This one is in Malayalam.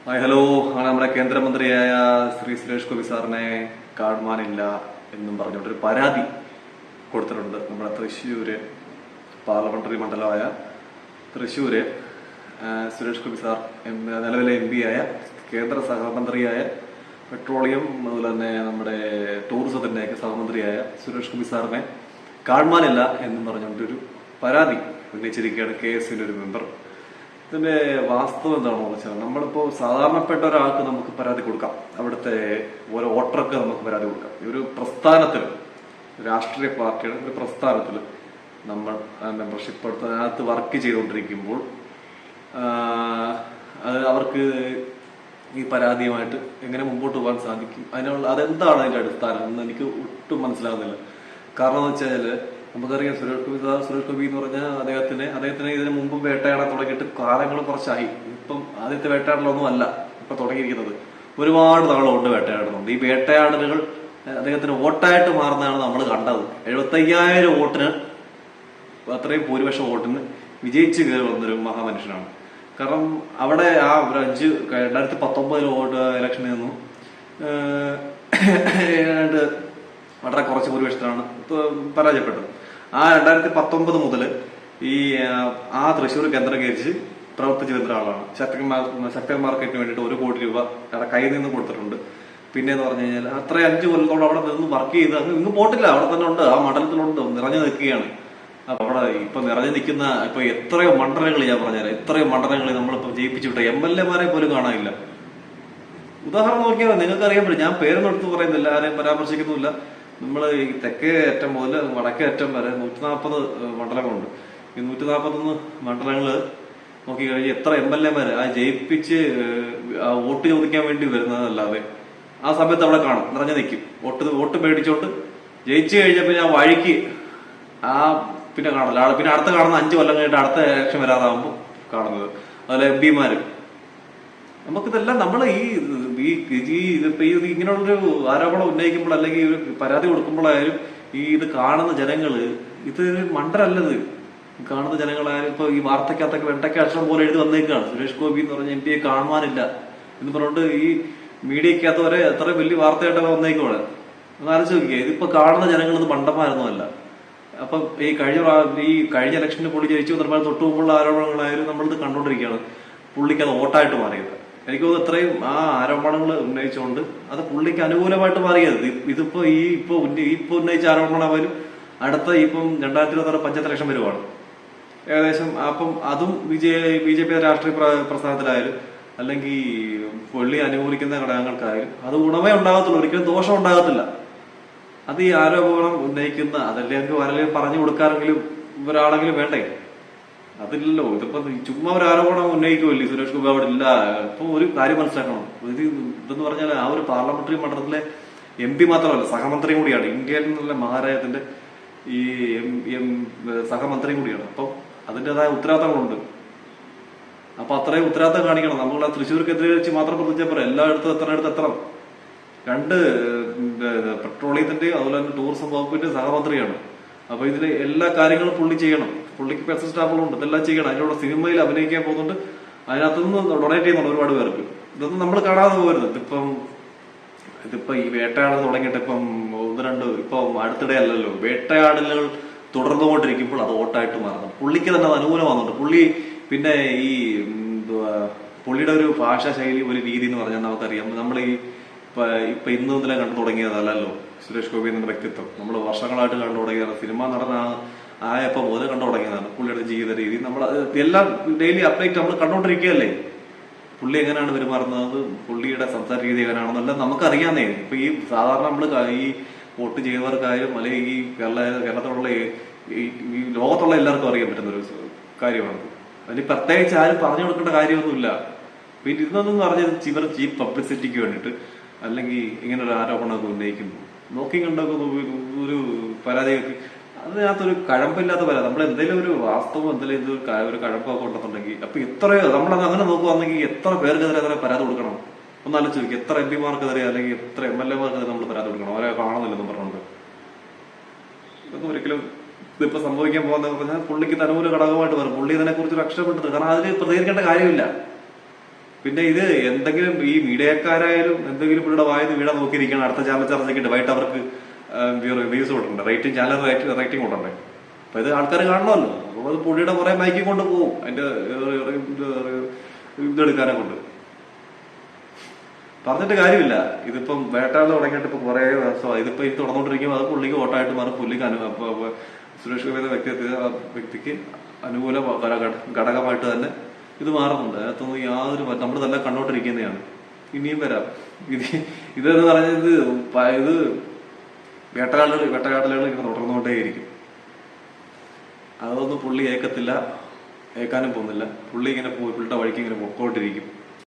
ഹലോ. അങ്ങനെ നമ്മുടെ കേന്ദ്രമന്ത്രിയായ ശ്രീ സുരേഷ് ഗോപി സാറിനെ കാണുവാനില്ല എന്നും പറഞ്ഞുകൊണ്ടൊരു പരാതി കൊടുത്തിട്ടുണ്ട്. നമ്മുടെ തൃശ്ശൂര് പാർലമെന്ററി മണ്ഡലമായ തൃശ്ശൂര് സുരേഷ് ഗോപി സാർ നിലവിലെ MP ആയ കേന്ദ്ര സഹമന്ത്രിയായ പെട്രോളിയം അതുപോലെ തന്നെ നമ്മുടെ ടൂറിസത്തിന്റെയൊക്കെ സഹമന്ത്രിയായ സുരേഷ് ഗോപി സാറിനെ കാണുവാനില്ല എന്നും പറഞ്ഞുകൊണ്ടൊരു പരാതി ഉന്നയിച്ചിരിക്കുകയാണ് KS-ന്റെ ഒരു മെമ്പർ. ഇതിന്റെ വാസ്തവം എന്താണെന്ന് വെച്ചാൽ, നമ്മളിപ്പോ സാധാരണപ്പെട്ട ഒരാൾക്ക് നമുക്ക് പരാതി കൊടുക്കാം, അവിടുത്തെ ഓരോ വോട്ടർക്ക് നമുക്ക് പരാതി കൊടുക്കാം. ഈ ഒരു പ്രസ്ഥാനത്തിൽ, രാഷ്ട്രീയ പാർട്ടിയുടെ ഒരു പ്രസ്ഥാനത്തിൽ നമ്മൾ മെമ്പർഷിപ്പ് എടുത്ത് അതിനകത്ത് വർക്ക് ചെയ്തുകൊണ്ടിരിക്കുമ്പോൾ അത് അവർക്ക് ഈ പരാതിയുമായിട്ട് എങ്ങനെ മുമ്പോട്ട് പോകാൻ സാധിക്കും, അതെന്താണ് അതിന്റെ അടിസ്ഥാനം എന്ന് എനിക്ക് ഒട്ടും മനസ്സിലാകുന്നില്ല. കാരണം എന്ന് വെച്ചാൽ നമുക്കറിയാം, സുരേഷ് ഗോപി എന്ന് പറഞ്ഞാൽ അദ്ദേഹത്തിന് ഇതിന് മുമ്പ് വേട്ടയാടാൻ തുടങ്ങിയിട്ട് കാലങ്ങൾ കുറച്ചായി. ഇപ്പം ആദ്യത്തെ വേട്ടയാടലൊന്നും അല്ല ഇപ്പൊ തുടങ്ങിയിരിക്കുന്നത്. ഒരുപാട് നാളുകൊണ്ട് വേട്ടയാടുന്നുണ്ട്. ഈ വേട്ടയാടലുകൾ അദ്ദേഹത്തിന് വോട്ടായിട്ട് മാറുന്നതാണ് നമ്മൾ കണ്ടത്. 75,000 വോട്ടിന്, അത്രയും ഭൂരിപക്ഷ വോട്ടിന് വിജയിച്ചു കയറി വന്നൊരു മഹാമനുഷ്യനാണ്. കാരണം അവിടെ ആ ഒരു 2019 ഇലക്ഷനിൽ നിന്നും വളരെ കുറച്ച് ഭൂരിപക്ഷത്തിലാണ് പരാജയപ്പെട്ടത്. ആ 2019 മുതൽ ആ തൃശ്ശൂർ കേന്ദ്രീകരിച്ച് പ്രവർത്തിച്ചു വരുന്ന ആളാണ്. ശക്തൻ മാർക്കറ്റിന് വേണ്ടിയിട്ട് 1 കോടി രൂപ അവിടെ കയ്യിൽ നിന്ന് കൊടുത്തിട്ടുണ്ട്. പിന്നെന്ന് പറഞ്ഞു കഴിഞ്ഞാൽ അത്ര 5 കൊല്ലത്തോളം അവിടെ നിന്ന് വർക്ക് ചെയ്ത് ഇങ്ങ് പോട്ടില്ല, അവിടെ തന്നെ ഉണ്ട്, ആ മണ്ഡലത്തിലുണ്ട്, നിറഞ്ഞു നിൽക്കുകയാണ്. അപ്പൊ അവിടെ ഇപ്പൊ നിറഞ്ഞു നിൽക്കുന്ന എത്രയോ മണ്ഡലങ്ങൾ ഞാൻ പറഞ്ഞുതരാം. എത്രയോ മണ്ഡലങ്ങൾ നമ്മളിപ്പോ ജയിപ്പിച്ചു വിട്ട MLA-മാരെ പോലും കാണാനില്ല. ഉദാഹരണം നോക്കിയാൽ നിങ്ങൾക്ക് അറിയാൻ പറ്റും. ഞാൻ പേരൊന്നും എടുത്ത് പറയുന്നില്ല, ആരെയും പരാമർശിക്കുന്നില്ല. നമ്മൾ ഈ തെക്കേ അറ്റം മുതൽ വടക്കേ അറ്റം വരെ 140 മണ്ഡലങ്ങളുണ്ട്. ഈ 141 മണ്ഡലങ്ങള് നോക്കിക്കഴിഞ്ഞാൽ എത്ര MLA-മാര് ആ ജയിപ്പിച്ച് വോട്ട് ചോദിക്കാൻ വേണ്ടി വരുന്നതല്ലാതെ ആ സമയത്ത് അവിടെ കാണും, നിറഞ്ഞു നിൽക്കും. വോട്ട് മേടിച്ചോട്ട് ജയിച്ചു കഴിഞ്ഞാൽ പിന്നെ ആ വഴിക്ക് പിന്നെ കാണില്ല. പിന്നെ അടുത്ത കാണുന്ന 5 കൊല്ലം കഴിഞ്ഞിട്ട് അടുത്ത ഇലക്ഷൻ വരാറാകുമ്പോൾ കാണുന്നത്. അതുപോലെ MP-മാര്. നമുക്കിതെല്ലാം നമ്മൾ ഇങ്ങനെയുള്ളൊരു ആരോപണം ഉന്നയിക്കുമ്പോൾ അല്ലെങ്കിൽ ഒരു പരാതി കൊടുക്കുമ്പോഴായാലും ഇത് കാണുന്ന ജനങ്ങള്, ഇത് മണ്ടരല്ലത്. കാണുന്ന ജനങ്ങളായാലും ഇപ്പൊ ഈ വാർത്തക്കകത്തൊക്കെ വെണ്ടയ്ക്ക അക്ഷരം പോലെ എഴുതി വന്നേക്കാണ്, സുരേഷ് ഗോപി എന്ന് പറഞ്ഞ MP-യെ കാണുവാനില്ല എന്ന് പറഞ്ഞുകൊണ്ട് ഈ മീഡിയക്കകത്ത് വരെ എത്ര വലിയ വാർത്തയായിട്ടൊക്കെ വന്നേക്കോടെ. എന്നാലോചിച്ച് നോക്കിയേ, ഇതിപ്പോ കാണുന്ന ജനങ്ങൾ ഇത് മണ്ടന്മാരൊന്നുമല്ല. അപ്പൊ ഈ കഴിഞ്ഞ ഇലക്ഷന് പുള്ളി ജയിച്ചു നിർമ്മാണം തൊട്ടു മുമ്പുള്ള ആരോപണങ്ങളായാലും നമ്മളിത് കണ്ടോണ്ടിരിക്കുകയാണ്. പുള്ളിക്ക് അത് വോട്ടായിട്ട് മാറിയത്. എനിക്ക് തോന്നുന്നു ഇത്രയും ആ ആരോപണങ്ങൾ ഉന്നയിച്ചുകൊണ്ട് അത് പുള്ളിക്ക് അനുകൂലമായിട്ട് മാറിയത്. ഇപ്പൊ ഉന്നയിച്ച ആരോപണമായാലും അടുത്ത ഇപ്പം 2026 പഞ്ചായത്ത് ഇലക്ഷൻ വരുവാണ് ഏകദേശം. അപ്പം അതും BJP രാഷ്ട്രീയ പ്രസ്ഥാനത്തിലായാലും അല്ലെങ്കിൽ പുള്ളി അനുകൂലിക്കുന്ന ഘടകങ്ങൾക്കായാലും അത് ഗുണമേ ഉണ്ടാകത്തുള്ളൂ, ഒരിക്കലും ദോഷം ഉണ്ടാകത്തില്ല. അത് ഈ ആരോപണം ഉന്നയിക്കുന്ന അതല്ലെങ്കിൽ ആരെങ്കിലും പറഞ്ഞു കൊടുക്കാറെങ്കിലും ഒരാളെങ്കിലും വേണ്ടേ? അതില്ലല്ലോ. ഇതിപ്പോ ചുമ്മാ ഒരു ആരോപണം ഉന്നയിക്കുമല്ലേ സുരേഷ് ഗോപി അവിടെ ഇല്ല. ഇപ്പൊ ഒരു കാര്യം മനസ്സിലാക്കണം, ഇതെന്ന് പറഞ്ഞാൽ ആ ഒരു പാർലമെന്ററി മണ്ഡലത്തിലെ MP മാത്രമല്ല, സഹമന്ത്രിയും കൂടിയാണ്. ഇന്ത്യയിൽ നിന്നുള്ള മഹാരാജ്യത്തിന്റെ ഈ സഹമന്ത്രിയും കൂടിയാണ്. അപ്പം അതിൻ്റെതായ ഉത്തരവാദിത്തങ്ങളുണ്ട്. അപ്പൊ അത്രയും ഉത്തരവാദിത്തം കാണിക്കണം. നമ്മൾ ആ തൃശ്ശൂർ കേന്ദ്രീകരിച്ച് മാത്രം പ്രവർത്തിച്ചാൽ പോരാ, എല്ലായിടത്തും എത്തണം. 2 പെട്രോളിയത്തിന്റെയും അതുപോലെ തന്നെ ടൂറിസം വകുപ്പിന്റെ സഹമന്ത്രിയാണ്. അപ്പൊ ഇതിലെ എല്ലാ കാര്യങ്ങളും പുള്ളി ചെയ്യണം. പുള്ളിക്ക് പേഴ്സണൽ സ്റ്റാഫുകളുണ്ട്, ഇതെല്ലാം ചെയ്യണം. അതിലൂടെ സിനിമയിൽ അഭിനയിക്കാൻ പോകുന്നുണ്ട്, അതിനകത്തുനിന്ന് ഡൊണേറ്റ് ചെയ്യുന്നുണ്ട് ഒരുപാട് പേർക്ക്. ഇതൊന്നും നമ്മൾ കാണാതെ പോകരുത്. ഇതിപ്പോ ഈ വേട്ടയാടൽ തുടങ്ങിയിട്ട് ഇപ്പം 1-2 ഇപ്പൊ അടുത്തിടെ അല്ലല്ലോ, വേട്ടയാടലുകൾ തുടർന്നുകൊണ്ടിരിക്കുമ്പോൾ അത് വോട്ടായിട്ട് മാറുന്നു. പുള്ളിക്ക് തന്നെ അത് അനുകൂലമാകുന്നുണ്ട്. പുള്ളി പിന്നെ പുള്ളിയുടെ ഒരു ഭാഷാ ശൈലി, ഒരു രീതി എന്ന് പറഞ്ഞാൽ നമുക്കറിയാം. നമ്മൾ ഇപ്പൊ ഇന്ന് മുതലേ കണ്ടു തുടങ്ങിയതല്ലോ സുരേഷ് ഗോപി എന്ന വ്യക്തിത്വം. നമ്മൾ വർഷങ്ങളായിട്ട് കണ്ടു തുടങ്ങിയതാണ്. സിനിമ ആയപ്പോ മുതൽ കണ്ടു തുടങ്ങിയതാണ് പുള്ളിയുടെ ജീവിത രീതി. നമ്മൾ എല്ലാം ഡെയിലി അപ്ഡേറ്റ് നമ്മൾ കണ്ടോണ്ടിരിക്കുകയല്ലേ. പുള്ളി എങ്ങനെയാണ് പെരുമാറുന്നത്, പുള്ളിയുടെ സംസാര രീതി എങ്ങനെയാണെന്നെല്ലാം നമുക്കറിയാന്നേ. ഇപ്പൊ ഈ സാധാരണ നമ്മൾ ഈ വോട്ട് ചെയ്യുന്നവർക്കായാലും അല്ലെങ്കിൽ ഈ കേരളത്തിലുള്ള ഈ ലോകത്തുള്ള എല്ലാവർക്കും അറിയാൻ പറ്റുന്ന ഒരു കാര്യമാണ്. അതിന് പ്രത്യേകിച്ച് ആരും പറഞ്ഞു കൊടുക്കേണ്ട കാര്യമൊന്നുമില്ല. പിന്നെ ഇതൊന്നും പറഞ്ഞത് ചീപ്പ് പബ്ലിസിറ്റിക്ക് വേണ്ടിയിട്ട് അല്ലെങ്കിൽ ഇങ്ങനെ ഒരു ആരോപണമൊക്കെ ഉന്നയിക്കുന്നു, നോക്കി കണ്ടൊക്കെ ഒരു പരാതിയൊക്കെ, അതിനകത്തൊരു കഴമ്പില്ലാത്ത പരാതി. നമ്മൾ എന്തെങ്കിലും ഒരു വാസ്തവം എന്തെങ്കിലും ഒരു കഴമ്പൊക്കെ ഉണ്ടെന്നുണ്ടെങ്കിൽ അപ്പൊ എത്രയോ നമ്മളത് അങ്ങനെ നോക്കുവാണെങ്കിൽ എത്ര പേർക്കെതിരെ പരാതി കൊടുക്കണം ഒന്നാലോചിച്ച് നോക്കി. എത്ര MP-മാർക്കെതിരെ അല്ലെങ്കിൽ എത്ര MLA-മാർക്കെതിരെ നമ്മൾ പരാതി കൊടുക്കണം, അവരെ കാണുന്നില്ലെന്ന് പറഞ്ഞുകൊണ്ട്. ഇതൊക്കെ ഒരിക്കലും ഇതിപ്പോ സംഭവിക്കാൻ പോകുന്ന പറഞ്ഞാൽ പുള്ളിക്ക് അനുകൂല ഘടകമായിട്ട് വരും. പുള്ളി ഇതിനെ കുറിച്ച് ഒരു അക്ഷരപ്പെട്ടത്, കാരണം അതിന് പ്രതികരിക്കേണ്ട കാര്യമില്ല. പിന്നെ ഇത് എന്തെങ്കിലും ഈ മീഡിയക്കാരായാലും എന്തെങ്കിലും പുള്ളിയുടെ വായന്ന് വീടാൻ നോക്കിയിരിക്കണം. അടുത്ത ചാനൽ ചർച്ചയ്ക്കിട്ട് വൈകിട്ട് അവർക്ക് വ്യൂസ് കൊടുക്കണ്ടേ, റേറ്റിംഗ് ചാനൽ റേറ്റിംഗ് കൊടുക്കണ്ടേ. അപ്പൊ ഇത് ആൾക്കാർ കാണണമല്ലോ. അപ്പോൾ അത് പുള്ളിയുടെ കുറെ മൈക്കി കൊണ്ട് പോകും അതിന്റെ ഇതെടുക്കാനെ കൊണ്ട്. പറഞ്ഞിട്ട് കാര്യമില്ല. ഇതിപ്പം വേട്ടാള് തുടങ്ങിയിട്ട് ഇപ്പൊ കുറെ ദിവസമായി. ഇതിപ്പോ ഇത് തുടർന്നുകൊണ്ടിരിക്കുമ്പോൾ അത് പുള്ളിക്ക് വോട്ടായിട്ട് മാറും. പുള്ളിക്ക് സുരേഷ് ഗോപി എന്ന വ്യക്തിക്ക് അനുകൂല ഘടകമായിട്ട് തന്നെ ഇത് മാറുന്നുണ്ട്. അതിനകത്തൊന്നും യാതൊരു നമ്മൾ തന്നെ കണ്ടോണ്ടിരിക്കുന്നതാണ്. ഇനിയും വരാം. ഇതെന്ന് പറഞ്ഞത് ഇത് വേട്ടക്കാടലുകൾ ഇങ്ങനെ തുടർന്നുകൊണ്ടേയിരിക്കും. അതൊന്നും പുള്ളി ഏക്കത്തില്ല, ഏക്കാനും പോകുന്നില്ല. പുള്ളി ഇങ്ങനെ പുള്ളിയുടെ വഴിക്ക് ഇങ്ങനെ പൊക്കോണ്ടിരിക്കും.